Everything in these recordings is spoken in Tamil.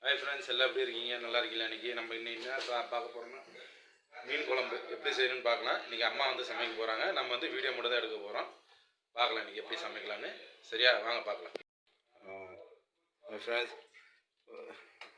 ஹாய் ஃப்ரெண்ட்ஸ், எல்லாம் எப்படி இருக்கீங்க? நல்லா இருக்கீங்களா? இன்றைக்கி நம்ம என்ன பார்க்க போகிறோம்னா மீன் குழம்பு எப்படி செய்யணும்னு பார்க்கலாம். இன்றைக்கி அம்மா வந்து சமைக்க போகிறாங்க. நம்ம வந்து வீடியோ மட்டும் தான் எடுக்க போகிறோம். பார்க்கலாம் இன்றைக்கி எப்படி சமைக்கலான்னு. சரியா, வாங்க பார்க்கலாம். ஃப்ரெண்ட்ஸ்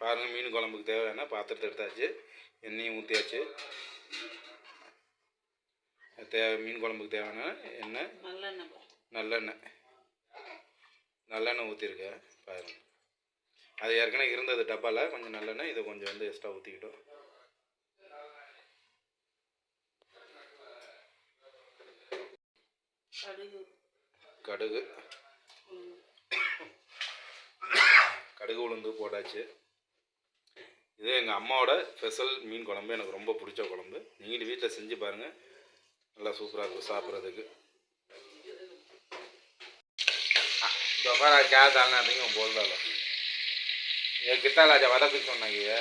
பாருங்கள், மீன் குழம்புக்கு தேவையான பாத்திரத்தை எடுத்தாச்சு, எண்ணெயும் ஊற்றியாச்சு. மீன் குழம்புக்கு தேவையான எண்ணெய், நல்லெண்ணெய் ஊற்றிருக்கேன். பாருங்கள், அது ஏற்கனவே இருந்தது டப்பாவில் கொஞ்சம் நல்லெண்ணெய், இதை கொஞ்சம் வந்து எக்ஸ்ட்ரா ஊற்றிக்கிட்டோம். கடுகு உளுந்து போட்டாச்சு. இது எங்கள் அம்மாவோட ஸ்பெஷல் மீன் குழம்பு, எனக்கு ரொம்ப பிடிச்ச குழம்பு. நீங்களும் வீட்டில் செஞ்சு பாருங்கள், நல்லா சூப்பராக இருக்கும் சாப்பிட்றதுக்கு. दोपहर क्या डालना है तुम बोल डालो। ये कितना लाजा वादा कुछ होना की है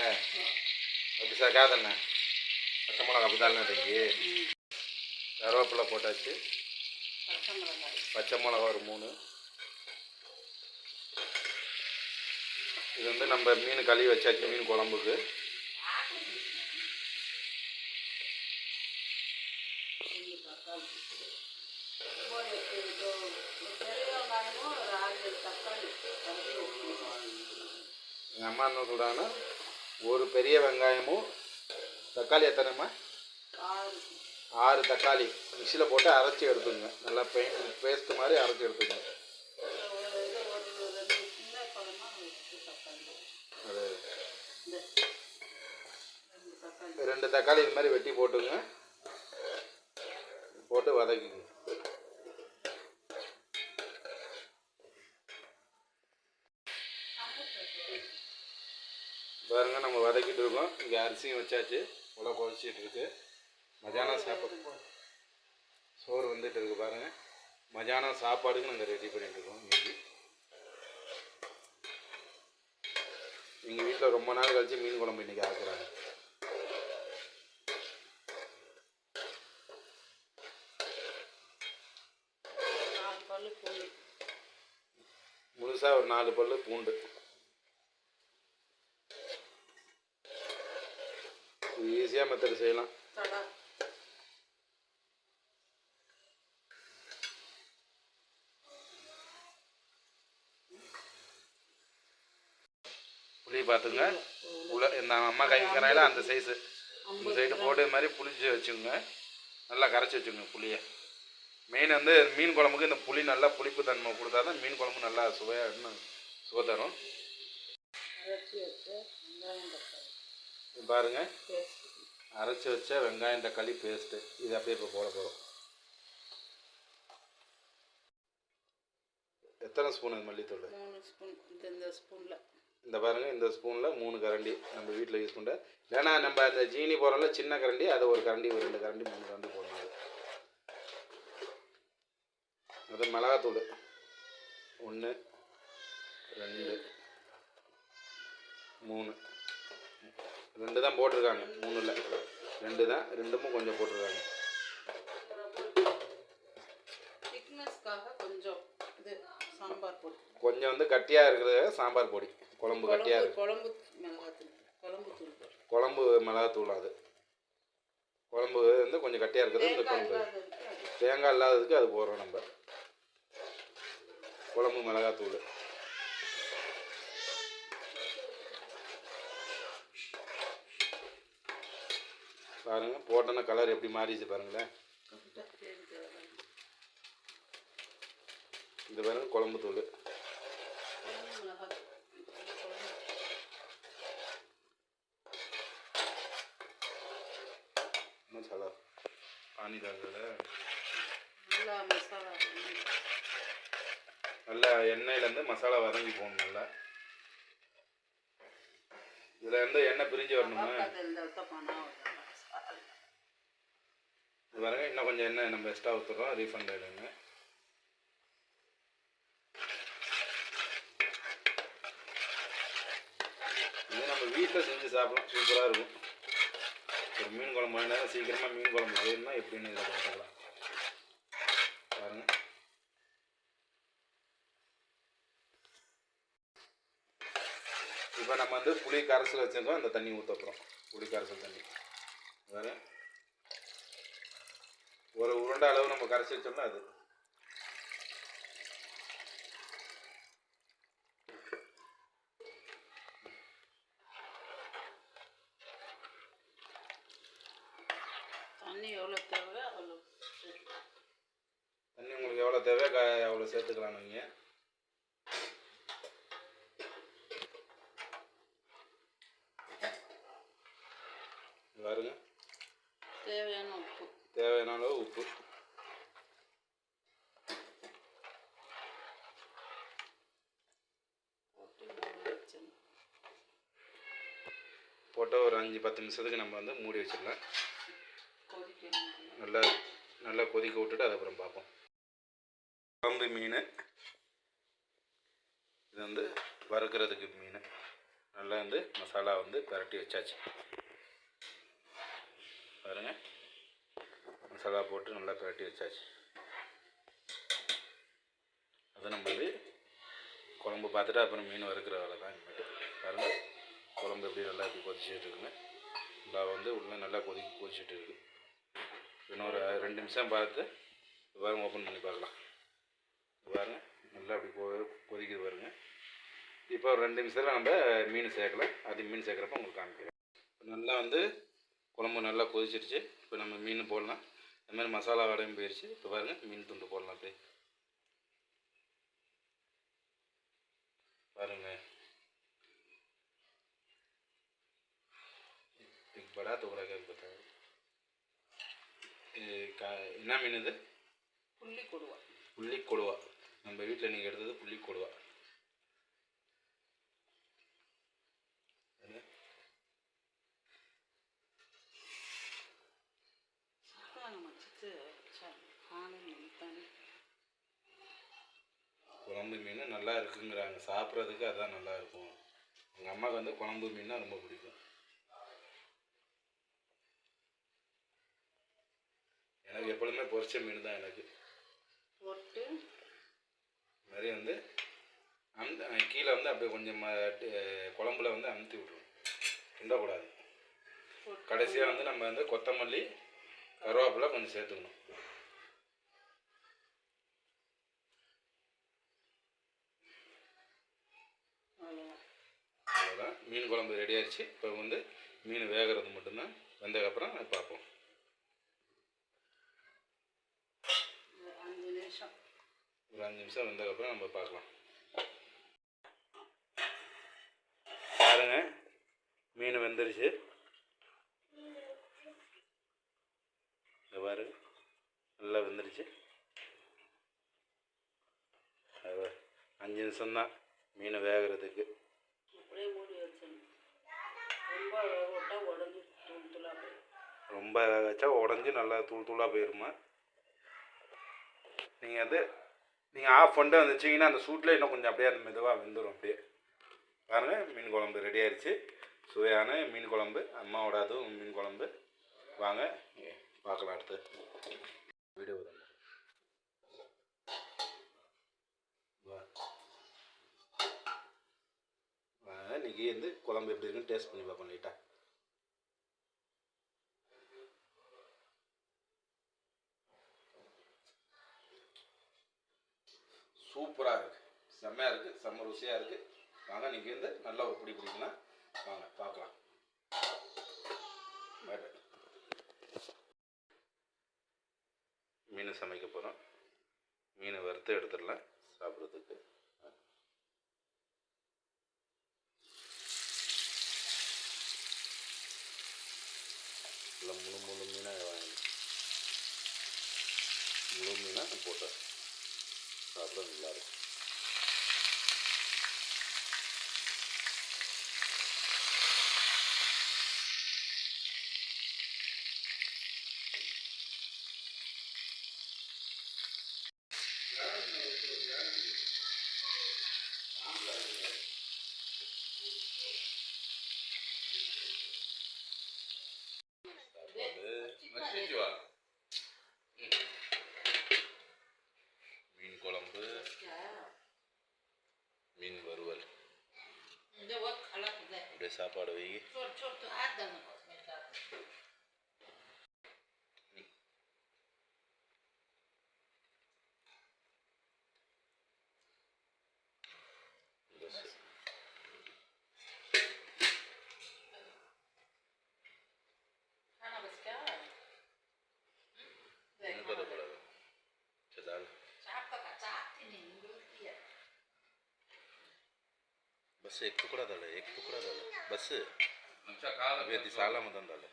और दूसरा क्या डालना है? पच्चा मिளகா அப்படி डालना देंगे. கருவேப்பிலை போட்டாச்சு, பச்சை மிளகா ஒரு 3. இது வந்து நம்ம மீன் கழுவி வச்சாச்சு மீன் குழம்புக்கு. எங்கள் அம்மா என்ன சொல்கிறாங்கன்னா, ஒரு பெரிய வெங்காயமும் தக்காளி எத்தனைம்மா? 6 தக்காளி மிக்சியில் போட்டு அரைச்சி எடுத்துங்க. நல்லா பேஸ்ட்டு மாதிரி அரைச்சி எடுத்துங்க. அது 2 தக்காளி இது மாதிரி வெட்டி போட்டுங்க, போட்டு வதக்கிங்க. பாருங்க, நம்ம வதக்கிட்டு இருக்கோம். இங்கே அரிசியும் வச்சாச்சு, உள்ள கொதிச்சிட்டு இருக்கு. மதியானம் சாப்பாடு சோறு வந்துட்டு இருக்கு. பாருங்கள், மதியானம் சாப்பாடுக்கு நாங்கள் ரெடி பண்ணிட்டு இருக்கோம். இன்னைக்கு எங்கள் வீட்டில் ரொம்ப நாள் கழிச்சு மீன் குழம்பு இன்னைக்கு ஆக்குறாங்க. முழுசாக ஒரு 4 பல்லு பூண்டு. ஈஸியாக மெத்தட் செய்யலாம். புளி பார்த்துங்க, இந்த அம்மா கைக்கிறாயில அந்த சைஸு இந்த சைடு போட்டு இது மாதிரி புளிச்சு வச்சுக்கோங்க. நல்லா கரைச்சி வச்சுக்கோங்க புளியை. மெயின் வந்து மீன் குழம்புக்கு இந்த புளி நல்லா புளிப்பு தன்மை கொடுத்தா தான் மீன் குழம்பு நல்லா சுவையாக சுவை தரும். பாருங்கள், அரைச்சி வச்ச வெங்காயம் தக்காளி பேஸ்ட்டு இது அப்படியே இப்போ போட போகிறோம். எத்தனை ஸ்பூன் அது மல்லித்தூள்? 3 ஸ்பூன். இந்த ஸ்பூனில் இந்த பாருங்கள், இந்த ஸ்பூனில் 3 கரண்டி நம்ம வீட்டில் யூஸ் பண்ணுற. ஏன்னா நம்ம அந்த ஜீனி போகிறோம்ல சின்ன கரண்டி, அதை ஒரு கரண்டி, ஒரு 2 கரண்டி 3 கரண்டி போடணும். அது மிளகாத்தூள் 1 2 3 2 தான் போட்டிருக்காங்க, 3 இல்லை 2 தான், 2ம் கொஞ்சம் போட்டிருக்காங்க. கொஞ்சம் வந்து கட்டியாக இருக்கிறது சாம்பார் பொடி, குழம்பு கட்டியாக இருக்கு. குழம்பு மிளகாத்தூள், அது குழம்பு வந்து கொஞ்சம் கட்டியாக இருக்குது. இந்த குழம்பு தேங்காய் இல்லாததுக்கு அது போடுறோம் நம்ம. குழம்பு மிளகாத்தூள் பாருங்க, போட்டோன்னா கலர் எப்படி மாறிச்சு பாருங்களேன். இது பாருங்க குழம்பு தூள். மசாலா பானி தாங்கல நல்லா எண்ணெயிலேருந்து மசாலா வதங்கி போகணும். நல்லா இதில் வந்து எண்ணெய் பிரிஞ்சு வரணுமா? இது பாருங்க, இன்னும் கொஞ்சம் எண்ணெய் நம்ம எக்ஸ்ட்ரா ஊற்றுறோம், ரீஃபண்ட் ஆகிடுங்க. இது நம்ம வீட்டில் செஞ்சு சாப்பிடலாம், சூப்பராக இருக்கும். ஒரு மீன் குழம்பு வேணாலும் சீக்கிரமாக மீன் குழம்பு செய்யணும்னா எப்படின்னு இதை பார்த்துக்கலாம். பாருங்கள், இப்போ நம்ம வந்து புளி கரைசல் வச்சுருக்கோம், அந்த தண்ணி ஊற்ற போகிறோம். புளி கரைசல் தண்ணி வேறு ஒரு உருண்டை அளவு நம்ம கரைச்சி வச்சோம்னா அது தண்ணி எவ்வளோ தேவை அவ்வளோ தண்ணி உங்களுக்கு எவ்வளோ தேவை அவ்வளோ சேர்த்துக்கலாம். நீங்கள் பாருங்க, தேவையான உப்பு தேவையான அளவு உப்பு போட்டு ஒரு 5-10 நிமிஷத்துக்கு நம்ம வந்து மூடி வச்சிடலாம். நல்லா நல்லா கொதிக்க விட்டுட்டு அதுக்கப்புறம் பார்ப்போம். குழம்பு மீன் இது வந்து வறுக்கிறதுக்கு மீன் நல்லா வந்து மசாலா வந்து பரட்டி வச்சாச்சு. பாருங்க, மசாலா போட்டு நல்லா பரட்டி வச்சாச்சு. அதை நம்ம வந்து குழம்பு பார்த்துட்டு அப்புறம் மீன் வறுக்கிற வேலை தான் இனிமேட்டு. பாருங்கள், குழம்பு எப்படி நல்லா இப்படி கொதிச்சுட்டு இருக்குங்க. நல்லா வந்து உள்ளே நல்லா கொதிச்சுட்டு இருக்குது. இன்னொரு 2 நிமிஷம் பார்த்து பாருங்க, ஓப்பன் பண்ணி பார்க்கலாம். பாருங்க, நல்லா அப்படி கொதிக்குது பாருங்க. இப்போ ஒரு 2 நிமிஷத்தில் நம்ம மீன் சேர்க்கல, அது மீன் சேர்க்குறப்ப உங்களுக்கு காமிக்கிறேன். நல்லா வந்து குழம்பு நல்லா கொதிச்சிருச்சு. இப்போ நம்ம மீன் போடலாம். இந்த மாதிரி மசாலா வடையும் போயிடுச்சு. இப்போ பாருங்கள், மீன் துண்டு போடலாம். அப்படியே பாருங்கள், படா தூக்கடாக பார்த்தா என்ன மீன் இது? புள்ளி கொடுவா. புள்ளி கொடுவா. நம்ம வீட்டில் நீங்கள் எடுத்தது புள்ளி கொடுவா. குழம்பு மீன் நல்லா இருக்குங்கிறாங்க, சாப்பிட்றதுக்கு அதான் நல்லா இருக்கும். எங்கள் அம்மாவுக்கு வந்து குழம்பு மீன்னா ரொம்ப பிடிக்கும். எனக்கு எப்பொழுதுமே பொரிச்ச மீன் தான் எனக்கு போட்டு மாதிரி வந்து கீழே வந்து அப்படியே கொஞ்சம் குழம்புல வந்து அமுத்தி விட்ருவோம், கிண்டக்கூடாது. கடைசியாக வந்து நம்ம வந்து கொத்தமல்லி கருவேப்பிலை கொஞ்சம் சேர்த்துக்கணும். அவ்வளோதான், மீன் குழம்பு ரெடி ஆயிடுச்சு. இப்போ வந்து மீன் வேகிறது மட்டும்தான். வெந்ததுக்கப்புறம் பார்ப்போம். ஒரு 5 நிமிஷம் வெந்ததுக்கப்புறம் நம்ம பார்க்கலாம். பாருங்க, மீன் வெந்துருச்சு. பாருங்க, நல்லா வெந்துருச்சு. 5 நிமிஷம்தான் மீன் வேகிறதுக்கு. அப்படியே மூடி வச்சிடணும். ரொம்ப வேகட்டா உடஞ்சி தூள் தூளாக போயிடும். ரொம்ப வேக வச்சா உடஞ்சி நல்லா தூள் தூளாக போயிடுமா. நீங்கள் ஆஃப் பண்ணிட்டு வந்துச்சிங்கன்னா அந்த சூட்டில் இன்னும் கொஞ்சம் அப்படியே அந்த மெதுவாக வெந்துடும். அப்படியே பாருங்கள், மீன் குழம்பு ரெடி ஆயிடுச்சு. சுவையான மீன் குழம்பு, அம்மாவோட அதுவும் மீன் குழம்பு. வாங்க பார்க்கலாம் அடுத்து வீடியோ. இன்றைக்கி வந்து குழம்பு எப்படி இருக்குன்னு டேஸ்ட் பண்ணி பார்ப்போம் லைட்டாக. சூப்பராக இருக்குது, செம்மையாக இருக்குது, செம்ம ருசியாக இருக்குது. வாங்க, இன்றைக்கி வந்து நல்லா ஒரு பிடி பிடிக்கலாம். வாங்க பார்க்கலாம். மீன் சமைக்க போகிறோம். மீனை வறுத்து எடுத்துடலாம் சாப்பிட்றதுக்கு. இல்லை முழு மீனாக வாங்கி முழு மீனாக போட்டு சாப்பிட நல்லாயிருக்கும். மீன் குழம்பு சாப்பாடு வை. छोड़ छोड़ तो हाथ डालना उसमें डाल बस खाना बस क्या नहीं पता पड़ेगा दाल चाप का चापती नहीं बोलती है बस एक टुकड़ा डाले बस अभी साला मत डाले